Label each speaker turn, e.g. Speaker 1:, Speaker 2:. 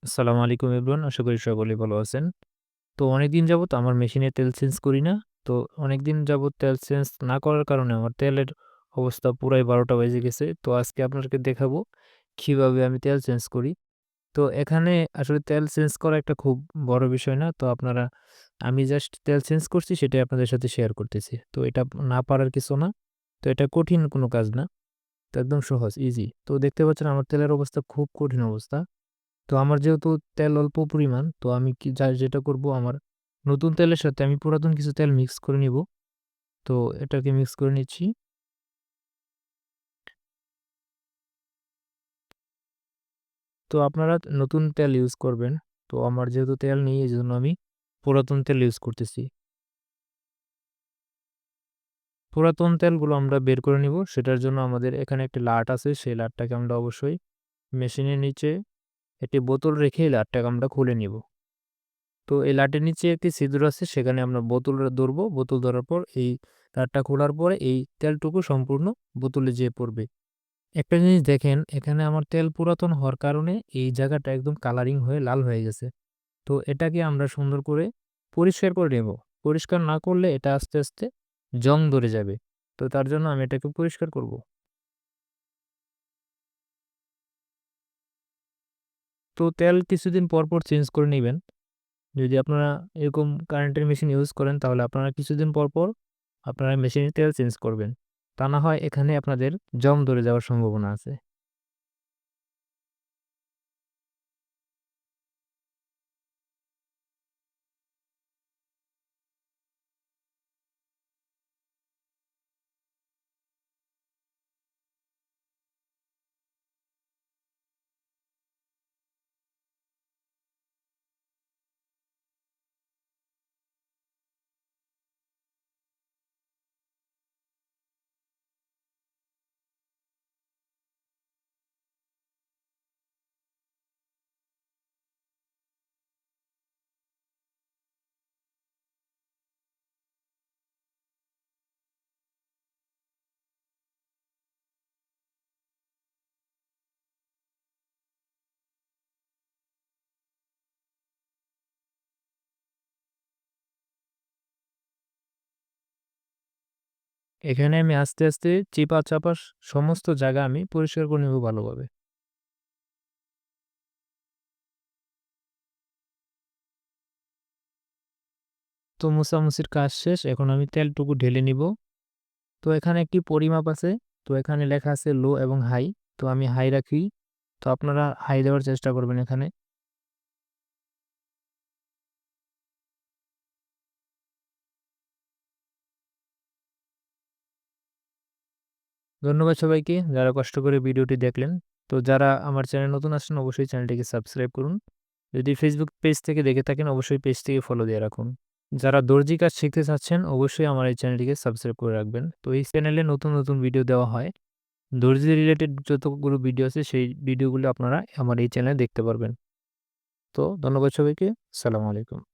Speaker 1: আসসালামু আলাইকুম এভরিওয়ান। আশা করি সকলেই ভালো আছেন। তো অনেকদিন যাবত আমার মেশিনে তেল চেঞ্জ করি না। তো অনেকদিন যাবত তেল চেঞ্জ না করার কারণে আমার তেলের অবস্থা পুরাই ১২টা বেজে গেছে। তো আজকে আপনাদেরকে দেখাবো কিভাবে আমি তেল চেঞ্জ করি। তো এখানে আসলে তেল চেঞ্জ করা একটা খুব বড় বিষয় না। তো আমি জাস্ট তেল চেঞ্জ করছি সেটাই আপনাদের সাথে শেয়ার করতেছি। তো এটা না পারার কিছু না। তো এটা কঠিন কোনো কাজ না। তো একদম সহজ, ইজি। তো দেখতে পাচ্ছেন আমার তেলের অবস্থা খুব কঠিন অবস্থা। তো আমার যেহেতু তেল অল্প পরিমাণ, তো আমি কি যেটা করব, আমার নতুন তেলের সাথে আমি পুরাতন কিছু তেল মিক্স করে নিব। তো এটাকে মিক্স করে নিচ্ছি। তো আপনারা নতুন তেল ইউজ করবেন। তো আমার যেহেতু তেল নেই এজন্য আমি পুরাতন তেল ইউজ করতেছি। পুরাতন তেলগুলো আমরা বের করে নিব। সেটার জন্য আমাদের এখানে একটি লাট আছে। সেই লাটটাকে আমরা অবশ্যই মেশিনের নিচে একটি বোতল রেখে এই লাটটাকে আমরা খুলে নিব। তো এই লাটের নিচে একটি ছিদ্র আছে, সেখানে আমরা বোতলটা ধরবো। বোতল ধরার পর এই লাটটা খোলার পরে এই তেলটুকু সম্পূর্ণ বোতলে যেয়ে পড়বে। একটা জিনিস দেখেন, এখানে আমার তেল পুরাতন হওয়ার কারণে এই জায়গাটা একদম কালারিং হয়ে লাল হয়ে গেছে। তো এটাকে আমরা সুন্দর করে পরিষ্কার করে নেব। পরিষ্কার না করলে এটা আস্তে, আস্তে জং ধরে যাবে। তো তার জন্য আমি এটাকে পরিষ্কার করব। তো তেল কিছুদিন পর, পর চেঞ্জ করে নিবেন। যদি আপনারা এরকম কারেন্টের মেশিন ইউজ করেন তাহলে আপনারা কিছুদিন পর, পর আপনারা মেশিনের তেল চেঞ্জ করবেন। তা না হয় এখানে আপনাদের জং ধরে যাওয়ার সম্ভাবনা আছে। এখানে আমি আস্তে, আস্তে চিপা-চাপা সমস্ত জায়গা আমি পরিষ্কার করে নেব ভালোভাবে। তো মোছামুছির কাজ শেষ। এখন আমি তেলটুকু ঢেলে নিব। তো এখানে একটি পরিমাপ আছে। তো এখানে লেখা আছে লো এবং হাই। তো আমি হাই রাখি। তো আপনারা হাই দেওয়ার চেষ্টা করবেন এখানে। ধন্যবাদ সবাইকে যারা কষ্ট করে ভিডিওটি দেখলেন। তো যারা আমার চ্যানেল নতুন আসছেন অবশ্যই চ্যানেলটিকে সাবস্ক্রাইব করুন। যদি ফেসবুক পেজ থেকে দেখে থাকেন অবশ্যই পেজটিকে ফলো দিয়ে রাখুন। যারা দর্জি কাজ শিখতে চাচ্ছেন অবশ্যই আমার এই চ্যানেলটিকে সাবস্ক্রাইব করে রাখবেন। তো এই চ্যানেলে নতুন, নতুন ভিডিও দেওয়া হয়। দর্জি রিলেটেড যতগুলো ভিডিও আছে সেই ভিডিওগুলো আপনারা আমার এই চ্যানেলে দেখতে পারবেন। তো ধন্যবাদ সবাইকে। আসসালামু আলাইকুম।